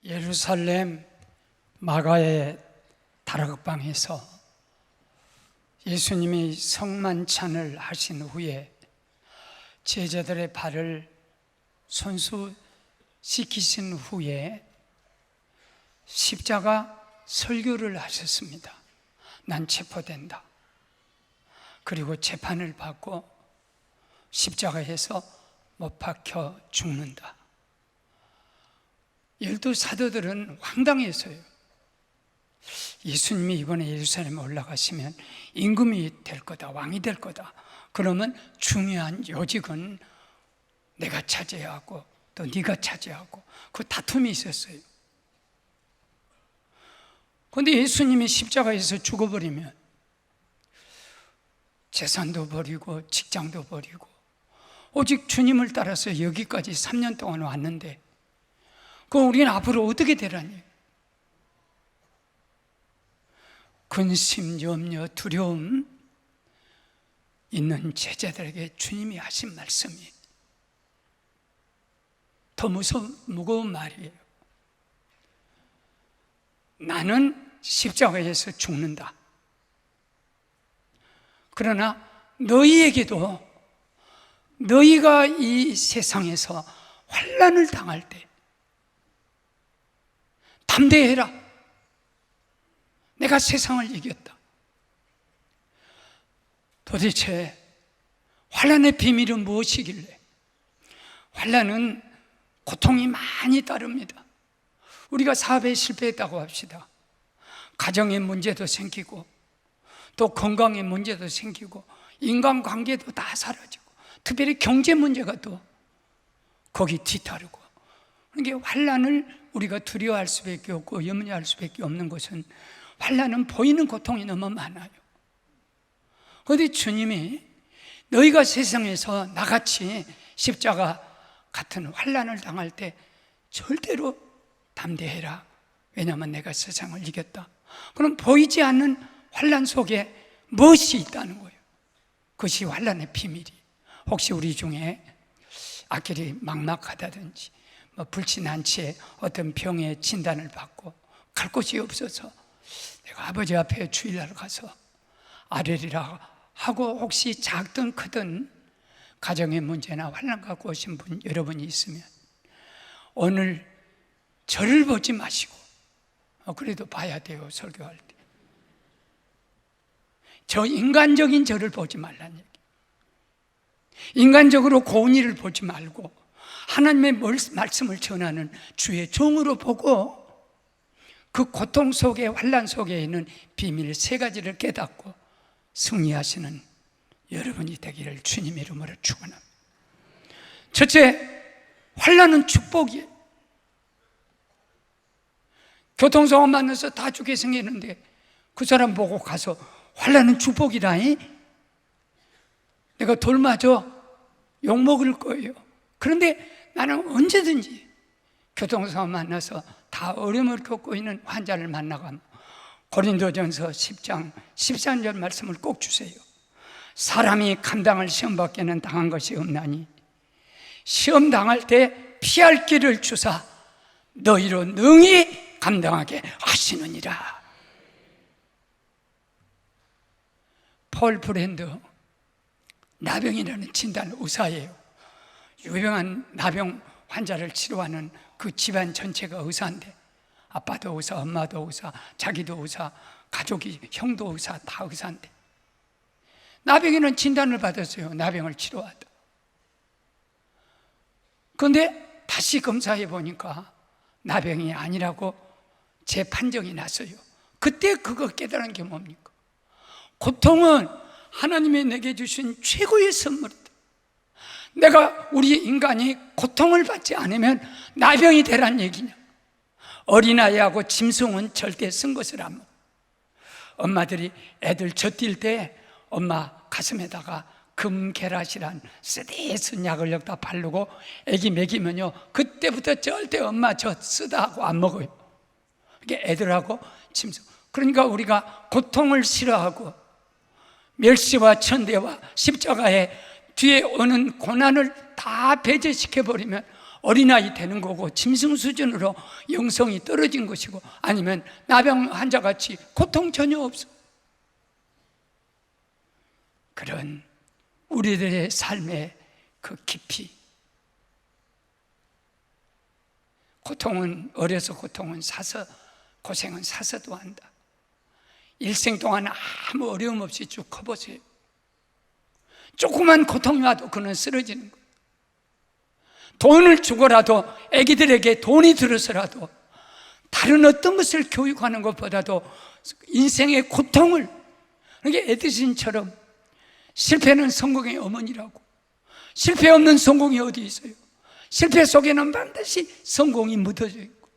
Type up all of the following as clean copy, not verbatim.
예루살렘 마가의 다락방에서 예수님이 성만찬을 하신 후에 제자들의 발을 손수시키신 후에 십자가 설교를 하셨습니다. 난 체포된다. 그리고 재판을 받고 십자가에서 못 박혀 죽는다. 12사도들은 황당했어요. 예수님이 이번에 예루살렘에 올라가시면 임금이 될 거다, 왕이 될 거다. 그러면 중요한 요직은 내가 차지해야 하고 또 네가 차지하고, 그 다툼이 있었어요. 그런데 예수님이 십자가에서 죽어버리면 재산도 버리고 직장도 버리고 오직 주님을 따라서 여기까지 3년 동안 왔는데, 그럼 우리는 앞으로 어떻게 되라니? 근심, 염려, 두려움 있는 제자들에게 주님이 하신 말씀이 더 무거운 말이에요. 나는 십자가에서 죽는다. 그러나 너희에게도 너희가 이 세상에서 환난을 당할 때 담대해라. 내가 세상을 이겼다. 도대체 환난의 비밀은 무엇이길래? 환난은 고통이 많이 따릅니다. 우리가 사업에 실패했다고 합시다. 가정의 문제도 생기고 또 건강의 문제도 생기고 인간관계도 다 사라지고 특별히 경제 문제가 또 거기 뒤따르고, 그러니까 환난을 우리가 두려워할 수밖에 없고 염려할 수밖에 없는 것은 환난은 보이는 고통이 너무 많아요. 그런데 주님이 너희가 세상에서 나같이 십자가 같은 환난을 당할 때 절대로 담대해라. 왜냐하면 내가 세상을 이겼다. 그럼 보이지 않는 환난 속에 무엇이 있다는 거예요? 그것이 환난의 비밀이. 혹시 우리 중에 앞길이 막막하다든지 불친한치에 어떤 병의 진단을 받고 갈 곳이 없어서 내가 아버지 앞에 주일날 가서 아뢰리라 하고 혹시 작든 크든 가정의 문제나 환난 갖고 오신 분 여러분이 있으면 오늘 저를 보지 마시고, 그래도 봐야 돼요. 설교할 때 저 인간적인 저를 보지 말라는 얘기. 인간적으로 고운 일을 보지 말고 하나님의 말씀을 전하는 주의 종으로 보고 그 고통 속에, 환난 속에 있는 비밀 3가지를 깨닫고 승리하시는 여러분이 되기를 주님의 이름으로 축원합니다. 첫째, 환난은 축복이에요. 교통사고 만나서 다 죽게 생겼는데 그 사람 보고 가서 환난은 축복이라니? 내가 돌 맞아 욕먹을 거예요. 그런데 나는 언제든지 교통사고 만나서 다 어려움을 겪고 있는 환자를 만나가면 고린도전서 10장 13절 말씀을 꼭 주세요. 사람이 감당할 시험밖에는 당한 것이 없나니 시험 당할 때 피할 길을 주사 너희로 능히 감당하게 하시느니라. 폴 브랜드, 나병이라는 진단 의사예요. 유명한 나병 환자를 치료하는 그 집안 전체가 의사인데, 아빠도 의사, 엄마도 의사, 자기도 의사, 가족이, 형도 의사, 다 의사인데 나병이라는 진단을 받았어요. 나병을 치료하다. 그런데 다시 검사해 보니까 나병이 아니라고 재판정이 났어요. 그때 그거 깨달은 게 뭡니까? 고통은 하나님이 내게 주신 최고의 선물이다. 우리 인간이 고통을 받지 않으면 나병이 되란 얘기냐? 어린아이하고 짐승은 절대 쓴 것을 안 먹어. 엄마들이 애들 젖뛸 때 엄마 가슴에다가 금계라시란 쓰디쓴 약을 여기다 바르고 애기 먹이면요, 그때부터 절대 엄마 젖 쓰다 하고 안 먹어요. 이게 애들하고 짐승. 그러니까 우리가 고통을 싫어하고 멸시와 천대와 십자가에 뒤에 오는 고난을 다 배제시켜버리면 어린아이 되는 거고 짐승 수준으로 영성이 떨어진 것이고, 아니면 나병 환자같이 고통 전혀 없어. 그런 우리들의 삶의 그 깊이, 고통은 어려서 고통은 사서, 고생은 사서도 한다. 일생 동안 아무 어려움 없이 쭉 커보세요. 조그만 고통이 와도 그는 쓰러지는 거예요. 돈을 주고라도, 애기들에게 돈이 들어서라도, 다른 어떤 것을 교육하는 것보다도 인생의 고통을, 그러니까 에디슨처럼 실패는 성공의 어머니라고. 실패 없는 성공이 어디 있어요? 실패 속에는 반드시 성공이 묻어져 있고,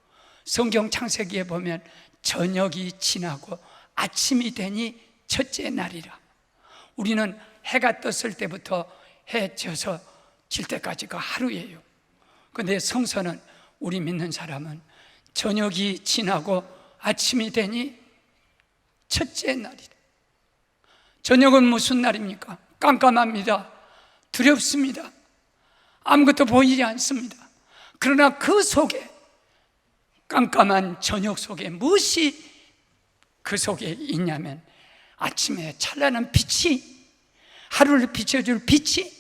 성경 창세기에 보면 저녁이 지나고 아침이 되니 첫째 날이라. 우리는 해가 떴을 때부터 해 져서 질 때까지가 하루예요. 그런데 성서는, 우리 믿는 사람은 저녁이 지나고 아침이 되니 첫째 날이다. 저녁은 무슨 날입니까? 깜깜합니다. 두렵습니다. 아무것도 보이지 않습니다. 그러나 그 속에, 깜깜한 저녁 속에 무엇이 그 속에 있냐면, 아침에 찬란한 빛이, 하루를 비춰줄 빛이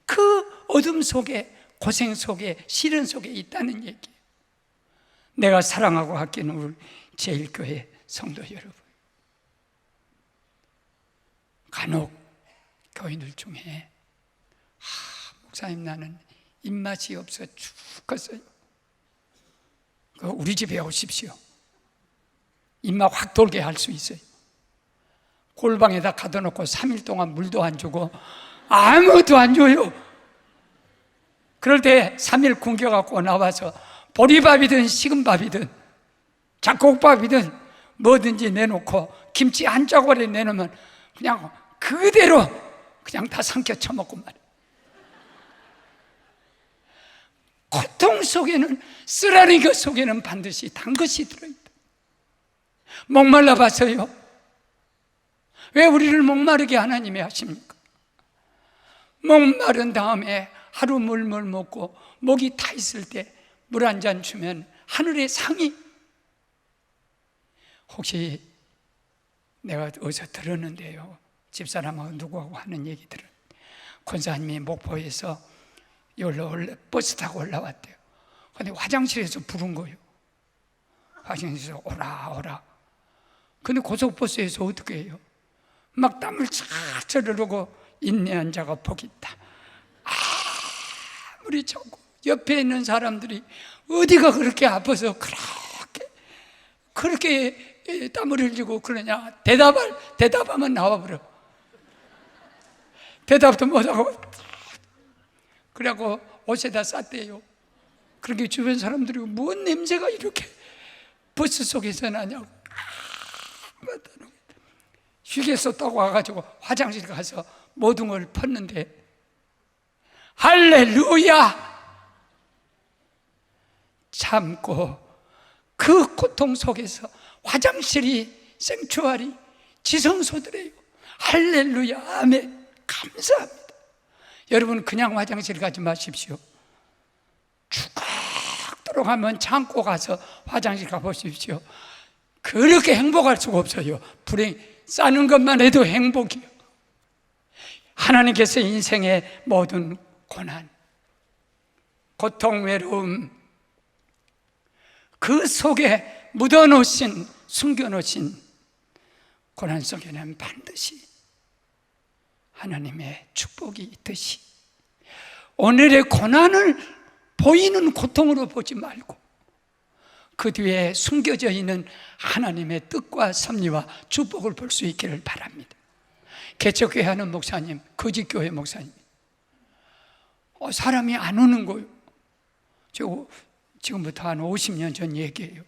그 어둠 속에, 고생 속에, 시련 속에 있다는 얘기예요. 내가 사랑하고 아끼는 우리 제1교회 성도 여러분, 간혹 교인들 중에 목사님 나는 입맛이 없어 죽겠어요. 우리 집에 오십시오. 입맛 확 돌게 할 수 있어요. 골방에다 가둬놓고 3일 동안 물도 안 주고 아무것도 안 줘요. 그럴 때 3일 굶겨갖고 나와서 보리밥이든 식은밥이든 잡곡밥이든 뭐든지 내놓고 김치 한 쪼가리 내놓으면 그냥 그대로 그냥 다 삼켜 처먹고 말이에요. 고통 속에는, 쓰라린 것 속에는 반드시 단 것이 들어있다. 목말라 봤어요? 왜 우리를 목마르게 하나님이 하십니까? 목마른 다음에 하루 물물 먹고 목이 타 있을 때 물 한 잔 주면 하늘의 상이. 혹시 내가 어디서 들었는데요, 집사람하고 누구하고 하는 얘기들은, 권사님이 목포에서 여기로 버스 타고 올라왔대요. 근데 화장실에서 부른 거예요. 화장실에서 오라 오라. 근데 고속버스에서 어떻게 해요? 막 땀을 쫙 흐르고 인내한 자가 복이 있다. 아무리 자꾸 옆에 있는 사람들이 어디가 그렇게 아파서 그렇게 땀을 흘리고 그러냐, 대답하면 나와버려. 대답도 못하고 그래갖고 옷에다 쌌대요. 그렇게 주변 사람들이 뭔 냄새가 이렇게 버스 속에서 나냐고. 휴게소 타고 와가지고 화장실 가서 모든 걸 펐는데, 할렐루야! 참고 그 고통 속에서 화장실이 생추아리, 지성소들이에요. 할렐루야, 아멘, 감사합니다. 여러분, 그냥 화장실 가지 마십시오. 죽도록 하면 창고 가서 화장실 가보십시오. 그렇게 행복할 수가 없어요. 불행, 싸는 것만 해도 행복이에요. 하나님께서 인생의 모든 고난, 고통, 외로움, 그 속에 묻어놓으신, 숨겨놓으신 고난 속에는 반드시 하나님의 축복이 있듯이, 오늘의 고난을 보이는 고통으로 보지 말고 그 뒤에 숨겨져 있는 하나님의 뜻과 섭리와 축복을 볼 수 있기를 바랍니다. 개척교회 하는 목사님, 거짓교회 목사님, 사람이 안 오는 거예요. 지금부터 한 50년 전 얘기예요.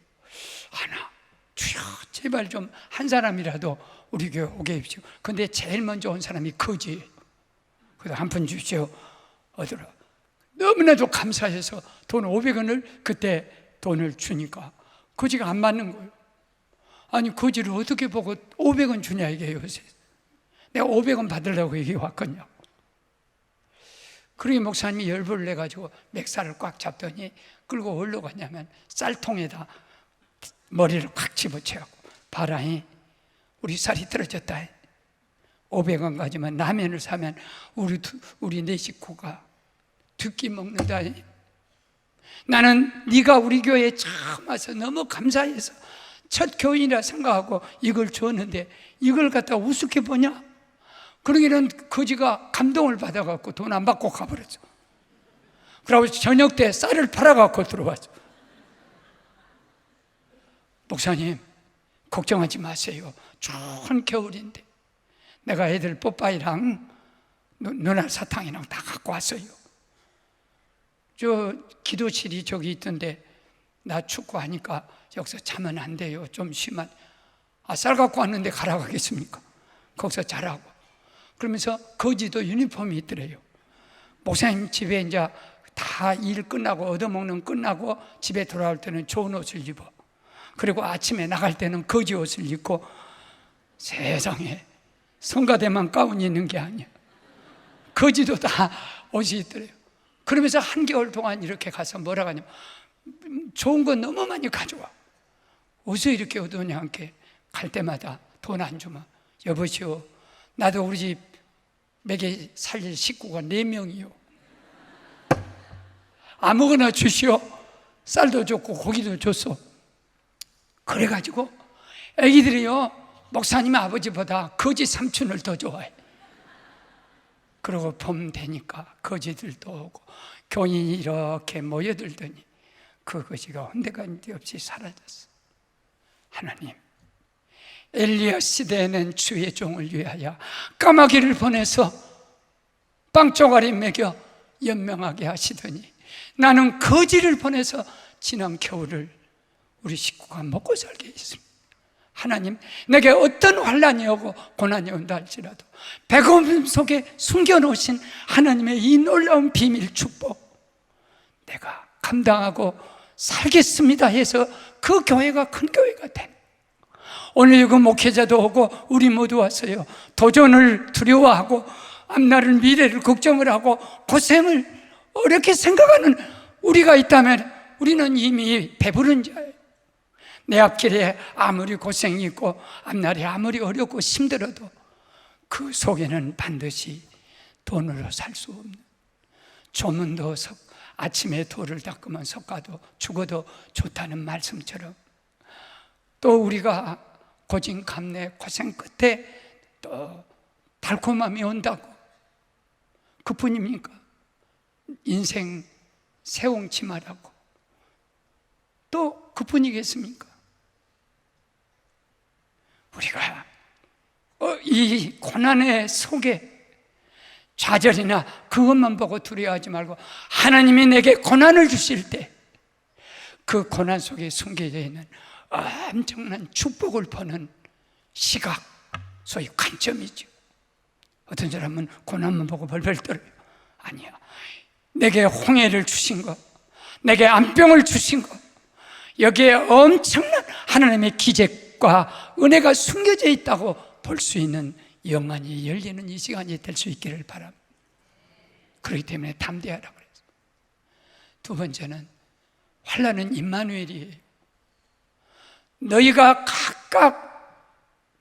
하나, 주여 제발 좀 한 사람이라도 우리 교회 오게 해주십시오. 근데 제일 먼저 온 사람이 거지예요. 그래서 한 푼 주십시오. 어디로? 너무나도 감사해서 돈 500원을 그때 돈을 주니까 거지가 안 맞는 거예요. 아니, 거지를 어떻게 보고 500원 주냐 이게 요새. 내가 500원 받으려고 여기 왔거든요. 그러게 목사님이 열불을 내가지고 맥살을 꽉 잡더니 끌고 어디로 가냐면 쌀통에다 머리를 꽉 집어채갖고 바라이 우리 쌀이 떨어졌다. 500원 가지면 라면을 사면 우리 네 식구가 두 끼 먹는다. 나는 네가 우리 교회에 처음 와서 너무 감사해서 첫 교인이라 생각하고 이걸 줬는데 이걸 갖다 우습게 보냐? 그러기는 거지가 감동을 받아갖고 돈 안 받고 가버렸어. 그러고 저녁 때 쌀을 팔아갖고 들어왔어. 목사님 걱정하지 마세요. 추운 겨울인데 내가 애들 뽀빠이랑 누나 사탕이랑 다 갖고 왔어요. 저 기도실이 저기 있던데 나 축구하니까 여기서 자면 안 돼요. 좀 심한. 쌀 갖고 왔는데 가라 가겠습니까? 거기서 자라고. 그러면서 거지도 유니폼이 있더래요. 목사님 집에 이제 다 일 끝나고 얻어먹는 끝나고 집에 돌아올 때는 좋은 옷을 입어. 그리고 아침에 나갈 때는 거지 옷을 입고. 세상에 성가대만 가운이 있는 게 아니야. 거지도 다 옷이 있더래요. 그러면서 한겨울 동안 이렇게 가서 뭐라고 하냐면 좋은 거 너무 많이 가져와. 어디서 이렇게 얻으냐 함께 갈 때마다 돈 안 주면 여보시오 나도 우리 집 먹여 살릴 식구가 4명이요 아무거나 주시오. 쌀도 줬고 고기도 줬어. 그래가지고 애기들이요 목사님 아버지보다 거지 삼촌을 더 좋아해. 그러고 봄 되니까 거지들도 오고 교인이 이렇게 모여들더니 그 거지가 온데간데 없이 사라졌어. 하나님 엘리야 시대에는 주의 종을 위하여 까마귀를 보내서 빵조가리 먹여 연명하게 하시더니 나는 거지를 보내서 지난 겨울을 우리 식구가 먹고 살게 했습니다. 하나님 내게 어떤 환난이 오고 고난이 온다 할지라도 배고픔 속에 숨겨놓으신 하나님의 이 놀라운 비밀 축복 내가 감당하고 살겠습니다 해서 그 교회가 큰 교회가 된. 오늘 그 목회자도 오고 우리 모두 왔어요. 도전을 두려워하고 앞날을 미래를 걱정을 하고 고생을 어렵게 생각하는 우리가 있다면 우리는 이미 배부른 자예요. 내 앞길에 아무리 고생이 있고 앞날이 아무리 어렵고 힘들어도 그 속에는 반드시 돈으로 살 수 없는 조문도 아침에 돌을 닦으면 섞어도 죽어도 좋다는 말씀처럼 또 우리가 고진감래 고생 끝에 또 달콤함이 온다고 그뿐입니까? 인생 새옹치마라고 또 그뿐이겠습니까? 우리가 이 고난의 속에 좌절이나 그것만 보고 두려워하지 말고 하나님이 내게 고난을 주실 때 그 고난 속에 숨겨져 있는 엄청난 축복을 보는 시각, 소위 관점이죠. 어떤 사람은 고난만 보고 벌벌 떨어요. 아니야. 내게 홍해를 주신 것, 내게 암병을 주신 것, 여기에 엄청난 하나님의 기적과 은혜가 숨겨져 있다고 볼 수 있는 영안이 열리는 이 시간이 될 수 있기를 바랍니다. 그렇기 때문에 담대하라고 그랬어요. 두 번째는 환난은 임마누엘이에요. 너희가 각각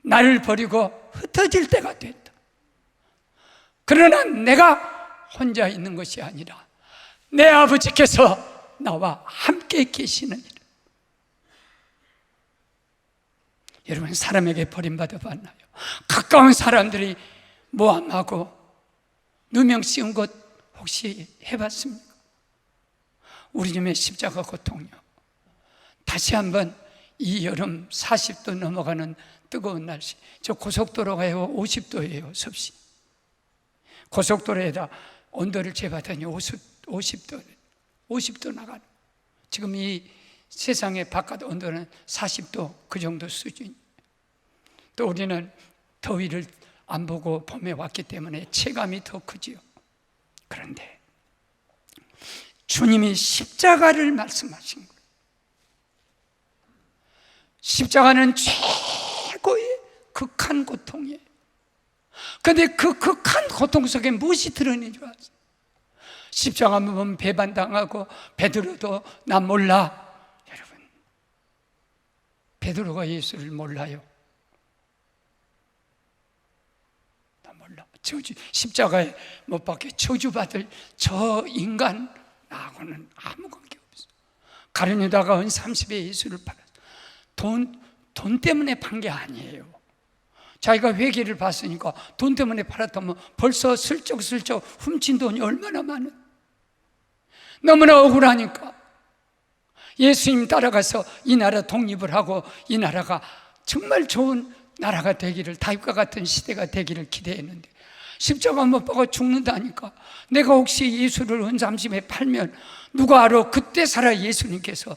나를 버리고 흩어질 때가 됐다. 그러나 내가 혼자 있는 것이 아니라 내 아버지께서 나와 함께 계시느니라. 여러분 사람에게 버림받아 봤나요? 가까운 사람들이 모함하고 누명 씌운 것 혹시 해봤습니까? 우리 집의 십자가 고통요. 다시 한번 이 여름 40도 넘어가는 뜨거운 날씨, 저 고속도로가요 50도예요 섭씨. 고속도로에다 온도를 재봤더니 50도 나가는. 지금 이 세상의 바깥 온도는 40도 그 정도 수준. 또 우리는 더위를 안 보고 봄에 왔기 때문에 체감이 더 크지요. 그런데 주님이 십자가를 말씀하신 거예요. 십자가는 최고의 극한 고통이에요. 그런데 그 극한 고통 속에 무엇이 드러내는 줄 아세요? 십자가 보면 배반당하고 베드로도 나 몰라. 여러분, 베드로가 예수를 몰라요. 나 몰라. 십자가에 못 박혀 저주받을 저 인간 나하고는 아무 관계 없어. 가룟 유다가 은 30에 예수를 팔았어. 돈 때문에 판 게 아니에요. 자기가 회개를 봤으니까 돈 때문에 팔았다면 벌써 슬쩍슬쩍 훔친 돈이 얼마나 많은, 너무나 억울하니까 예수님 따라가서 이 나라 독립을 하고 이 나라가 정말 좋은 나라가 되기를, 다윗과 같은 시대가 되기를 기대했는데 십자가 못 박아 죽는다니까. 내가 혹시 예수를 은삼십에 팔면 누가 알아? 그때 살아 예수님께서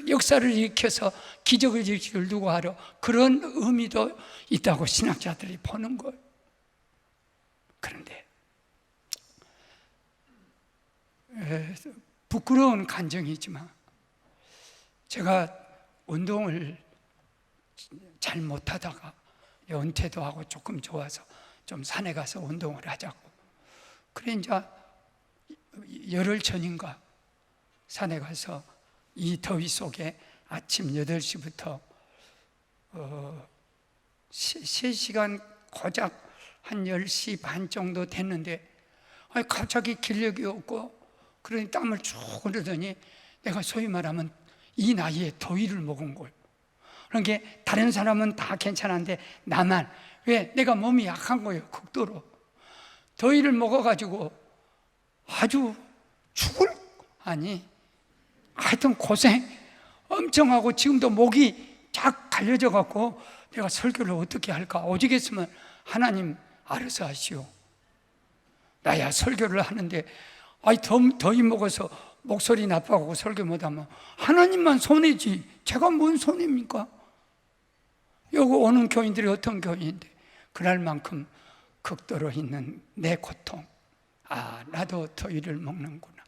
역사를 일으켜서 기적을 일으킬 누가 알아? 그런 의미도 있다고 신학자들이 보는 거예요. 그런데 부끄러운 간증이지만 제가 운동을 잘 못하다가 은퇴도 하고 조금 좋아서 좀 산에 가서 운동을 하자고, 그래 이제 열흘 전인가 산에 가서 이 더위 속에 아침 8시부터 3시간 고작 한 10시 반 정도 됐는데 갑자기 기력이 없고 그러니 땀을 쭉 흐르더니 내가 소위 말하면 이 나이에 더위를 먹은 거예요. 그러니까 다른 사람은 다 괜찮은데 나만, 왜? 내가 몸이 약한 거예요. 극도로 더위를 먹어가지고 아주 죽을, 아니 하여튼 고생 엄청 하고 지금도 목이 쫙 갈려져 갖고 내가 설교를 어떻게 할까? 오죽했으면 하나님 알아서 하시오. 나야 설교를 하는데 더위 먹어서 목소리 나빠가고 설교 못하면 하나님만 손해지 제가 뭔 손해입니까? 여기 오는 교인들이 어떤 교인인데 그날만큼 극도로 있는 내 고통, 나도 더위를 먹는구나,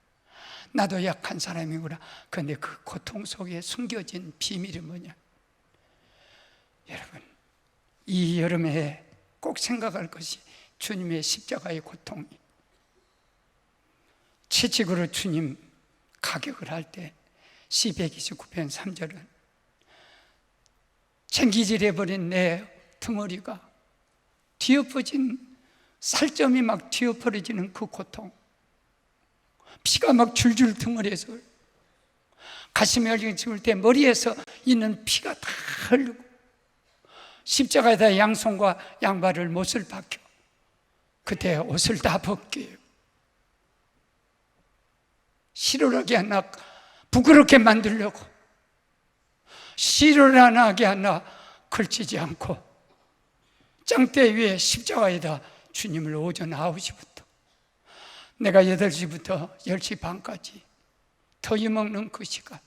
나도 약한 사람이구나. 그런데 그 고통 속에 숨겨진 비밀이 뭐냐? 여러분, 이 여름에 꼭 생각할 것이 주님의 십자가의 고통이. 채찍으로 주님 가격을 할 때 시 129편 3절은 챙기질해버린 내 덩어리가 뒤엎어진 살점이 막 뒤엎어지는 그 고통, 피가 막 줄줄 덩어리에서, 가슴에 얽힌 죽을 때 머리에서 있는 피가 다 흐르고 십자가에다 양손과 양발을 못을 박혀 그때 옷을 다 벗겨요. 실오라게 하나 부끄럽게 만들려고, 실오라게 하나 걸치지 않고 짱대 위에 십자가에다 주님을 오전 9시부터 내가 8시부터 10시 반까지 더위 먹는 그 시간,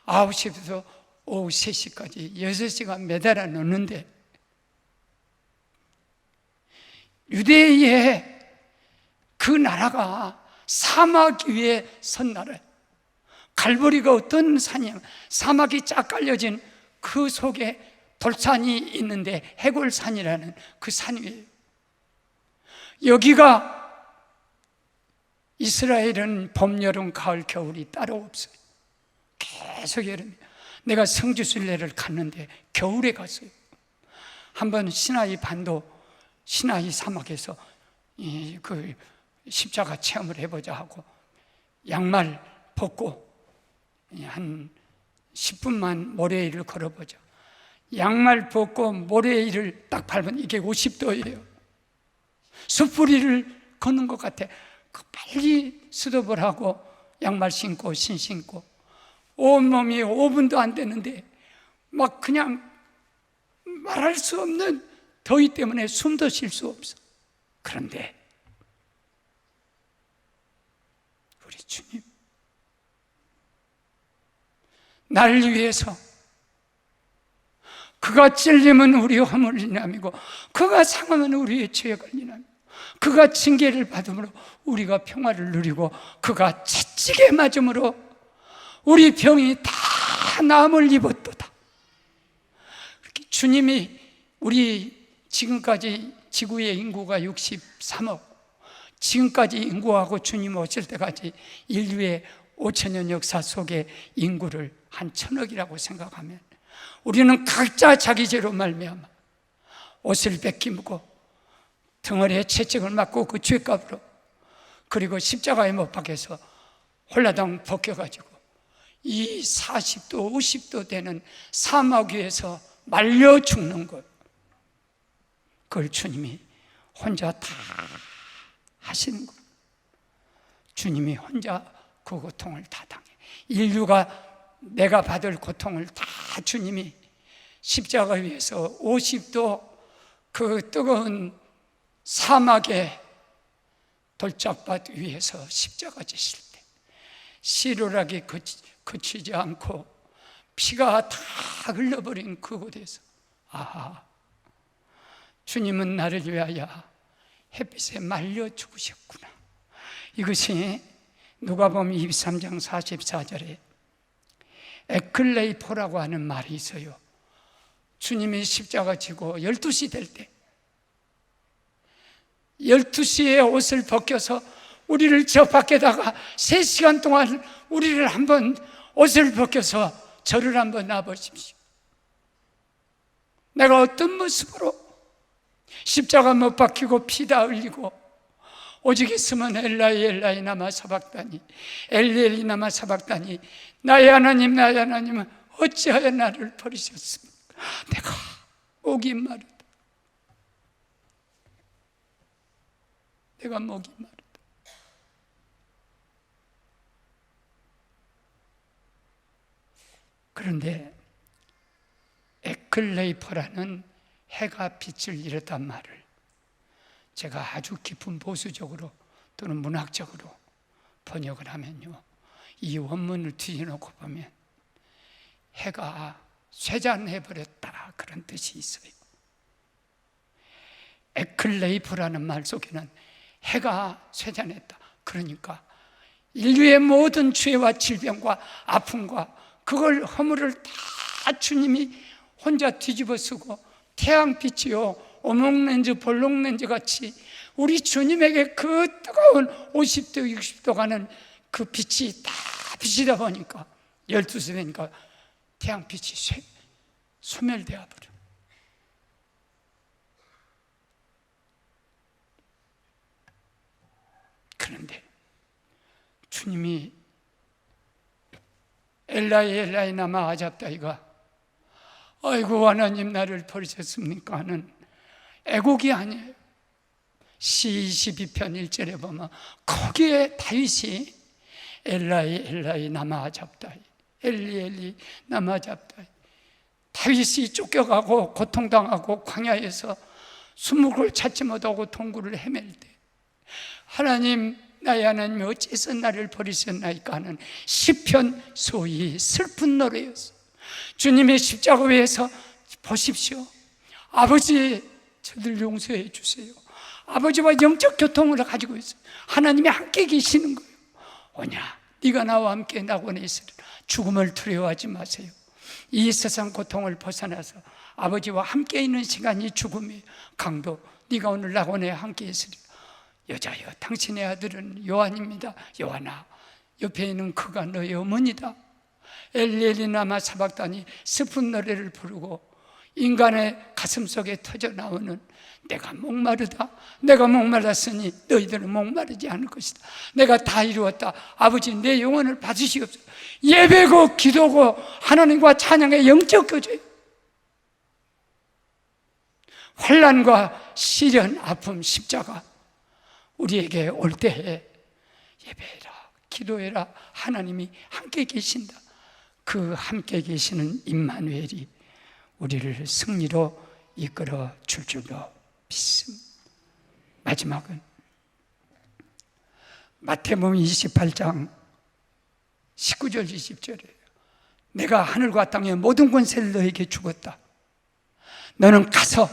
9시부터 오후 3시까지 6시간 매달아 놓는데, 유대의 그 나라가 사막 위에 선 나라예요. 갈보리가 어떤 산이냐, 사막이 쫙 깔려진 그 속에 돌산이 있는데 해골산이라는 그 산 위에요. 여기가 이스라엘은 봄, 여름, 가을, 겨울이 따로 없어요. 계속 여름. 내가 성지순례를 갔는데 겨울에 갔어요. 한번 시나이 반도, 시나이 사막에서 그 십자가 체험을 해보자 하고 양말 벗고 한 10분만 모래일을 걸어보자. 양말 벗고 모래일을 딱 밟으면 이게 50도예요. 숯불이를 걷는 것 같아. 빨리 스톱을 하고 양말 신고 신 신고 온몸이 5분도 안 되는데 막 그냥 말할 수 없는 더위 때문에 숨도 쉴 수 없어. 그런데 우리 주님 나를 위해서, 그가 찔림은 우리 허물을 인함이고 그가 상함은 우리의 죄가 인함이고 그가 징계를 받음으로 우리가 평화를 누리고 그가 채찍에 맞음으로 우리 병이 다 나음을 입었도다. 주님이 우리 지금까지 지구의 인구가 63억, 지금까지 인구하고 주님 오실 때까지 인류의 5천년 역사 속의 인구를 한 1,000억이라고 생각하면 우리는 각자 자기 죄로 말미암아 옷을 벗기고 덩어리에 채찍을 맞고 그 죄값으로, 그리고 십자가에 못 박혀서 홀라당 벗겨가지고 이 40도 50도 되는 사막 위에서 말려 죽는 것, 그걸 주님이 혼자 다 하시는 것. 주님이 혼자 그 고통을 다 당해. 인류가 내가 받을 고통을 다 주님이 십자가 위에서 50도 그 뜨거운 사막의 돌짝밭 위에서 십자가 지실 때 시루락이 그치지 않고 피가 다 흘러버린 그곳에서, 아하, 주님은 나를 위하여 햇빛에 말려 죽으셨구나. 이것이 누가복음 23장 44절에 에클레이포라고 하는 말이 있어요. 주님이 십자가 지고 12시 될 때 12시에 옷을 벗겨서 우리를 저 밖에다가 3시간 동안 우리를 한번 옷을 벗겨서 저를 한번 놔보십시오. 내가 어떤 모습으로 십자가 못 박히고 피 다 흘리고 오직 있으면 엘라이 엘라이 나마 사박다니 엘리 엘리 나마 사박다니 나의 하나님 나의 하나님은 어찌하여 나를 버리셨습니까? 내가 목이 마르다. 내가 목이 마르다. 그런데 에클레이퍼라는 해가 빛을 잃었단 말을 제가 아주 깊은 보수적으로 또는 문학적으로 번역을 하면요, 이 원문을 뒤져놓고 보면 해가 쇠잔해버렸다 그런 뜻이 있어요. 에클레이프라는 말 속에는 해가 쇠잔했다, 그러니까 인류의 모든 죄와 질병과 아픔과 그걸 허물을 다 주님이 혼자 뒤집어 쓰고 태양빛이요 오목렌즈 볼록렌즈 같이 우리 주님에게 그 뜨거운 50도 60도 가는 그 빛이 다 비치다 보니까 12시 되니까 태양빛이 소멸되어 버려. 그런데 주님이 엘라이 엘라이 나마 아잡다이가 아이고 하나님 나를 버리셨습니까 하는 애곡이 아니에요. 시 22편 1절에 보면 거기에 다윗이 엘라이 엘라이 나마 아잡다이 엘리 엘리 나마 아잡다이, 다윗이 쫓겨가고 고통당하고 광야에서 수묵을 찾지 못하고 동굴을 헤맬 때 하나님 나의 하나님 어째서 나를 버리셨나이까 하는 시편, 소위 슬픈 노래였어. 주님의 십자가 위에서 보십시오. 아버지 저들 용서해 주세요. 아버지와 영적 교통을 가지고 있어요. 하나님이 함께 계시는 거예요. 오냐 네가 나와 함께 낙원에 있으리라. 죽음을 두려워하지 마세요. 이 세상 고통을 벗어나서 아버지와 함께 있는 시간이 죽음이에요. 강도 네가 오늘 낙원에 함께 있으리라. 여자여 당신의 아들은 요한입니다. 요한아 옆에 있는 그가 너의 어머니다. 엘리엘리나마 사박다니 슬픈 노래를 부르고 인간의 가슴 속에 터져 나오는 내가 목마르다. 내가 목말랐으니 너희들은 목마르지 않을 것이다. 내가 다 이루었다. 아버지 내 영혼을 받으시옵소서. 예배고 기도고 하나님과 찬양의 영적 교제. 환난과 시련, 아픔, 십자가 우리에게 올 때에 예배해라, 기도해라. 하나님이 함께 계신다. 그 함께 계시는 임마누엘이 우리를 승리로 이끌어 줄 줄로 믿습니다. 마지막은 마태복음 28장 19절 20절이에요. 내가 하늘과 땅의 모든 권세를 너에게 주었다. 너는 가서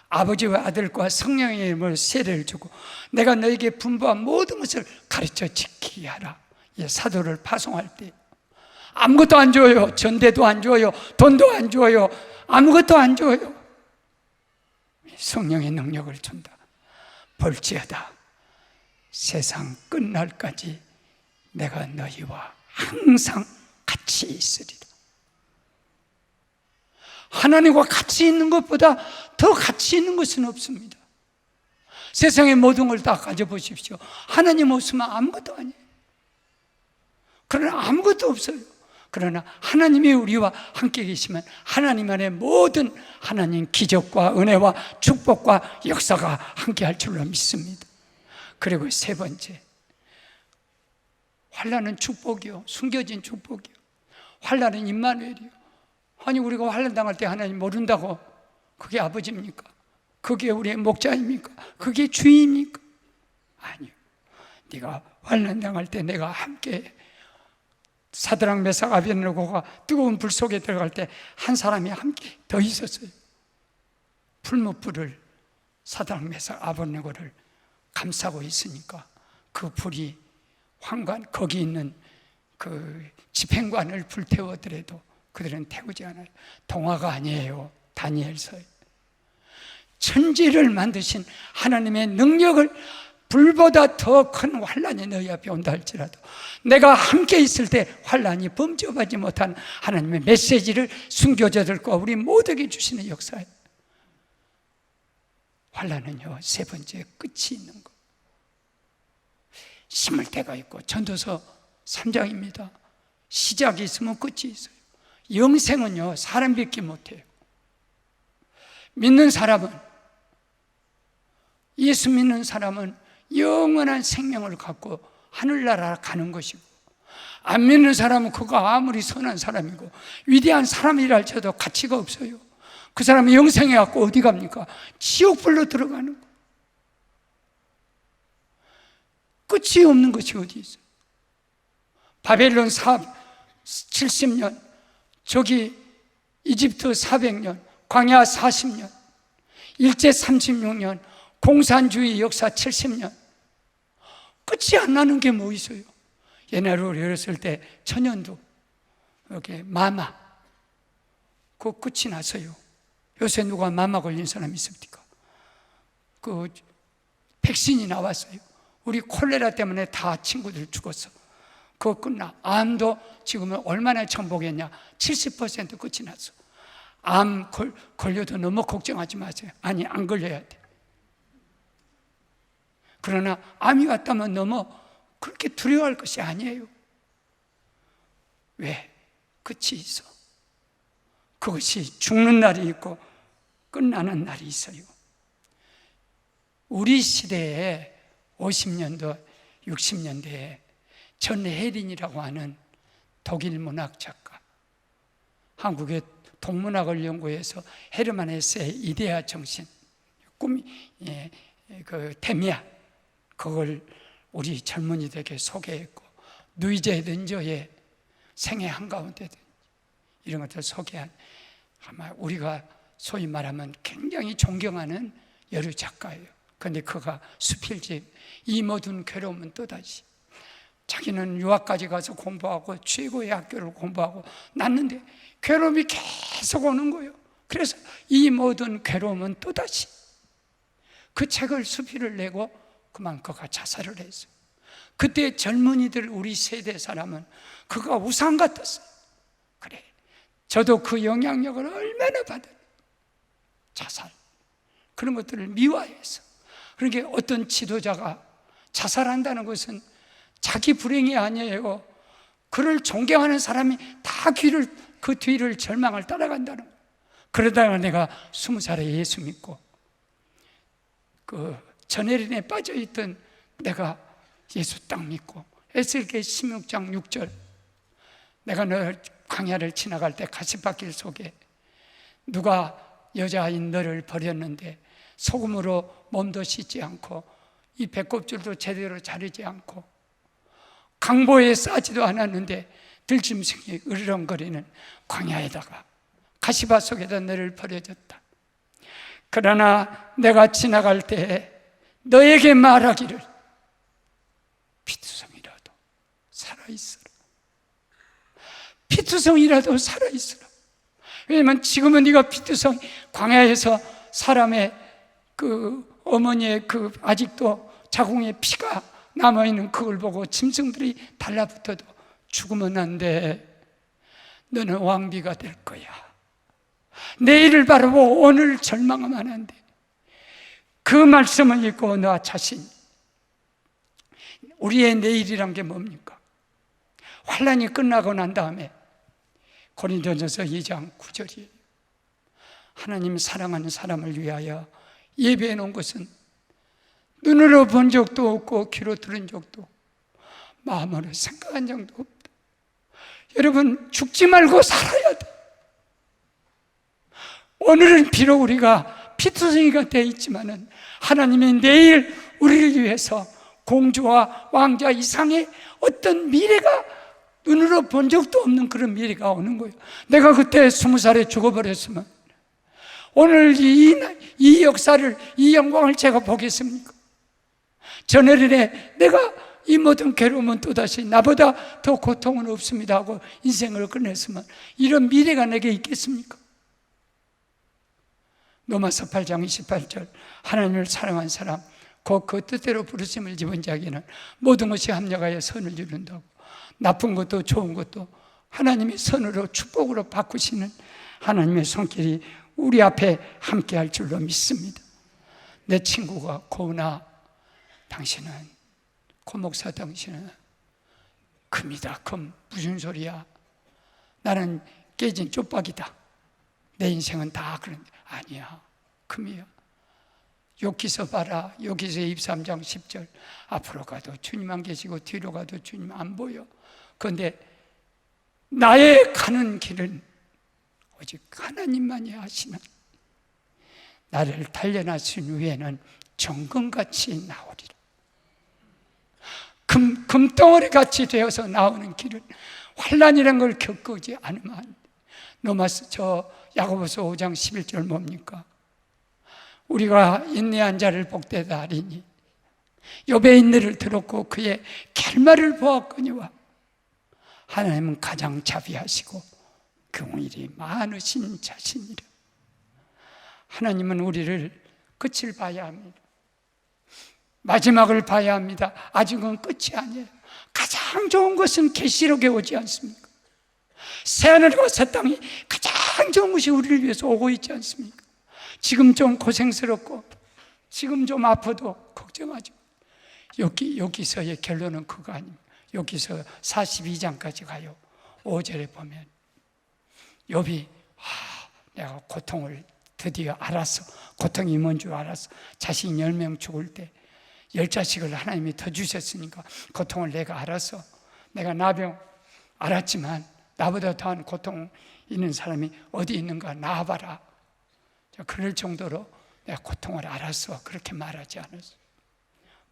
아버지와 아들과 성령의 이름으로 세례를 주고 내가 너에게 분부한 모든 것을 가르쳐 지키게 하라. 사도를 파송할 때 아무것도 안 줘요. 전대도 안 줘요. 돈도 안 줘요. 아무것도 안 줘요. 성령의 능력을 준다. 볼지어다 세상 끝날까지 내가 너희와 항상 같이 있으리라. 하나님과 같이 있는 것보다 더 같이 있는 것은 없습니다. 세상의 모든 걸 다 가져보십시오. 하나님 없으면 아무것도 아니에요. 그러나 아무것도 없어요. 그러나 하나님이 우리와 함께 계시면 하나님 안에 모든 하나님 기적과 은혜와 축복과 역사가 함께 할 줄로 믿습니다. 그리고 세 번째, 환난은 축복이요, 숨겨진 축복이요. 환난은 임마누엘이요. 아니 우리가 환난 당할 때 하나님 모른다고 그게 아버지입니까? 그게 우리의 목자입니까? 그게 주입니까? 아니요. 네가 환난 당할 때 내가 함께, 사드락 메삭 아벳네고가 뜨거운 불 속에 들어갈 때 한 사람이 함께 더 있었어요. 풀무불을, 사드락 메삭 아벳네고를 감싸고 있으니까 그 불이 황관, 거기 있는 그 집행관을 불태우더라도 그들은 태우지 않아요. 동화가 아니에요. 다니엘서에 천지를 만드신 하나님의 능력을, 불보다 더 큰 환난이 너희 앞에 온다 할지라도 내가 함께 있을 때 환난이 범접하지 못한 하나님의 메시지를 순교자들과 우리 모두에게 주시는 역사예요. 환난은요, 세 번째 끝이 있는 거. 심을 때가 있고, 전도서 3장입니다. 시작이 있으면 끝이 있어요. 영생은요, 사람 믿기 못해요. 믿는 사람은, 예수 믿는 사람은 영원한 생명을 갖고 하늘나라 가는 것이고, 안 믿는 사람은 그가 아무리 선한 사람이고 위대한 사람이라 할지라도 가치가 없어요. 그 사람은 영생해 갖고 어디 갑니까? 지옥불로 들어가는 거. 끝이 없는 것이 어디 있어요? 바벨론 70년, 저기 이집트 400년, 광야 40년, 일제 36년, 공산주의 역사 70년. 끝이 안 나는 게 뭐 있어요? 옛날에 우리 어렸을 때 천연두, 이렇게 마마, 그 끝이 났어요. 요새 누가 마마 걸린 사람 있습니까? 그 백신이 나왔어요. 우리 콜레라 때문에 다 친구들 죽었어. 그거 끝나. 암도 지금은 얼마나 정복했냐? 70% 끝이 났어. 암 걸려도 너무 걱정하지 마세요. 아니, 안 걸려야 돼. 그러나 암이 왔다면 너무 그렇게 두려워할 것이 아니에요. 왜? 끝이 있어. 그것이 죽는 날이 있고 끝나는 날이 있어요. 우리 시대에 50년도, 60년대에 전 헤린이라고 하는 독일 문학 작가, 한국의 동문학을 연구해서 헤르만 헤세의 이데아 정신, 꿈이, 그 데미안, 그걸 우리 젊은이들에게 소개했고, 누이제 른저의 생애 한가운데 이런 것들을 소개한, 아마 우리가 소위 말하면 굉장히 존경하는 여류 작가예요. 그런데 그가 수필집 이 모든 괴로움은 또다시, 자기는 유학까지 가서 공부하고 최고의 학교를 공부하고 났는데 괴로움이 계속 오는 거예요. 그래서 이 모든 괴로움은 또다시, 그 책을 수필을 내고 그만 그가 자살을 했어요. 그때 젊은이들, 우리 세대 사람은 그가 우상 같았어요. 그래, 저도 그 영향력을 얼마나 받아요. 자살, 그런 것들을 미화해서. 그러니까 어떤 지도자가 자살한다는 것은 자기 불행이 아니에요. 그를 존경하는 사람이 다 그 뒤를 절망을 따라간다는 거예요. 그러다가 내가 20살에 예수 믿고 그 전혜린에 빠져있던 내가 예수 딱 믿고, 에스겔 16장 6절, 내가 너 광야를 지나갈 때 가시밭길 속에 누가 여자인 너를 버렸는데 소금으로 몸도 씻지 않고 이 배꼽줄도 제대로 자르지 않고 강보에 싸지도 않았는데 들짐승이 으르렁거리는 광야에다가 가시밭 속에다 너를 버려졌다. 그러나 내가 지나갈 때 너에게 말하기를 피투성이라도 살아있으라. 피투성이라도 살아있으라. 왜냐면 지금은 네가 피투성, 광야에서 사람의 그 어머니의 그 아직도 자궁의 피가 남아있는 그걸 보고 짐승들이 달라붙어도 죽으면 안 돼. 너는 왕비가 될 거야. 내일을 바라보고 오늘 절망하면 안 돼. 그 말씀을 읽고 나 자신, 우리의 내일이란 게 뭡니까? 환난이 끝나고 난 다음에 고린도전서 2장 9절이에요. 하나님 사랑하는 사람을 위하여 예배해 놓은 것은 눈으로 본 적도 없고 귀로 들은 적도 마음으로 생각한 적도 없다. 여러분, 죽지 말고 살아야 돼. 오늘은 비록 우리가 피투성이가 되어 있지만은 하나님의 내일 우리를 위해서 공주와 왕자 이상의 어떤 미래가 눈으로 본 적도 없는 그런 미래가 오는 거예요. 내가 그때 20살에 죽어버렸으면 오늘 이 역사를, 이 영광을 제가 보겠습니까? 전해전에 내가 이 모든 괴로움은 또다시 나보다 더 고통은 없습니다 하고 인생을 끝냈으면 이런 미래가 내게 있겠습니까? 로마서 8장 28절, 하나님을 사랑한 사람 곧 그 뜻대로 부르심을 입은 자에게는 모든 것이 합력하여 선을 이룬다고. 나쁜 것도 좋은 것도 하나님의 선으로 축복으로 바꾸시는 하나님의 손길이 우리 앞에 함께 할 줄로 믿습니다. 내 친구가 고은아, 당신은, 고목사 당신은 금이다. 금. 무슨 소리야? 나는 깨진 쪽박이다. 내 인생은 다 그런데. 아니야, 금이야. 욥기서 봐라. 욥기서 23장 10절. 앞으로 가도 주님만 계시고 뒤로 가도 주님 안 보여. 그런데 나의 가는 길은 오직 하나님만이 아시는, 나를 단련하신 후에는 정금같이 나오리라. 금덩어리 같이 되어서 나오는 길은 환난이라는 걸 겪지 않으면 안 돼. 야고보서 5장 11절 뭡니까? 우리가 인내한 자를 복되다 하리니 욥의 인내를 들었고 그의 결말을 보았거니와 하나님은 가장 자비하시고 긍휼이 많으신 자신이라. 하나님은 우리를 끝을 봐야 합니다. 마지막을 봐야 합니다. 아직은 끝이 아니에요. 가장 좋은 것은 계시록에 오지 않습니까? 새하늘과 새 땅이 가장 좋은 것이 우리를 위해서 오고 있지 않습니까? 지금 좀 고생스럽고 지금 좀 아파도 걱정하지. 여기서의 결론은 그거 아닙니까? 여기서 42장까지 가요. 5절에 보면 욥이 내가 고통을 드디어 알았어. 고통이 뭔 줄 알았어. 자신 10명 죽을 때 10자식을 하나님이 더 주셨으니까 고통을 내가 알았어. 내가 나병 알았지만 나보다 더한 고통 있는 사람이 어디 있는가 나와봐라. 그럴 정도로 내가 고통을 알았어. 그렇게 말하지 않았어.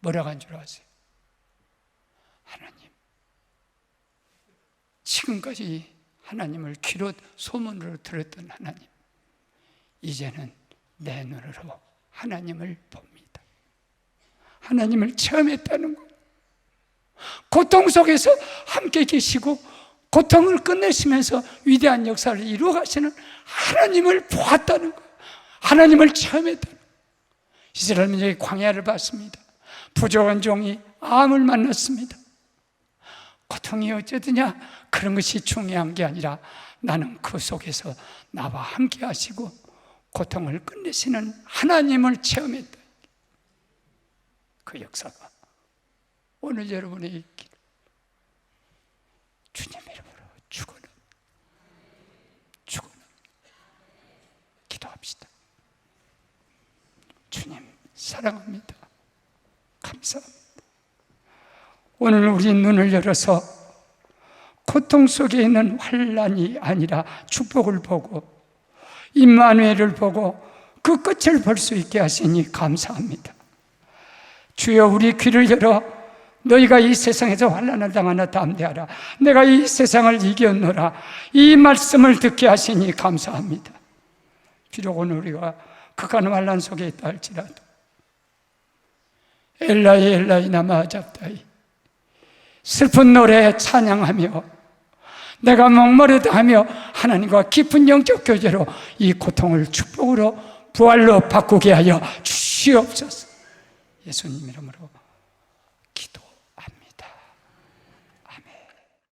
뭐라고 한 줄 아세요? 하나님, 지금까지 하나님을 귀로 소문으로 들었던 하나님, 이제는 내 눈으로 하나님을 봅니다. 하나님을 체험했다는 것, 고통 속에서 함께 계시고 고통을 끝내시면서 위대한 역사를 이루어 가시는 하나님을 보았다는 것, 하나님을 체험했다는 것. 이스라엘 민족이 광야를 봤습니다. 부족한 종이 암을 만났습니다. 고통이 어쩌드냐? 그런 것이 중요한 게 아니라 나는 그 속에서 나와 함께 하시고 고통을 끝내시는 하나님을 체험했다. 그 역사가 오늘 여러분의 있기를 주님 이름으로 축원합니다. 기도합시다. 주님 사랑합니다. 감사합니다. 오늘 우리 눈을 열어서 고통 속에 있는 환난이 아니라 축복을 보고 임마누엘을 보고 그 끝을 볼 수 있게 하시니 감사합니다. 주여, 우리 귀를 열어 너희가 이 세상에서 환난을 당하나 담대하라. 내가 이 세상을 이겼노라. 이 말씀을 듣게 하시니 감사합니다. 비록 오늘 우리가 극한 환난 속에 있다 할지라도 엘라이 엘라이 나마 잡다이 슬픈 노래 찬양하며 내가 목마르다 하며 하나님과 깊은 영적 교제로 이 고통을 축복으로 부활로 바꾸게 하여 주시옵소서. 예수님 이름으로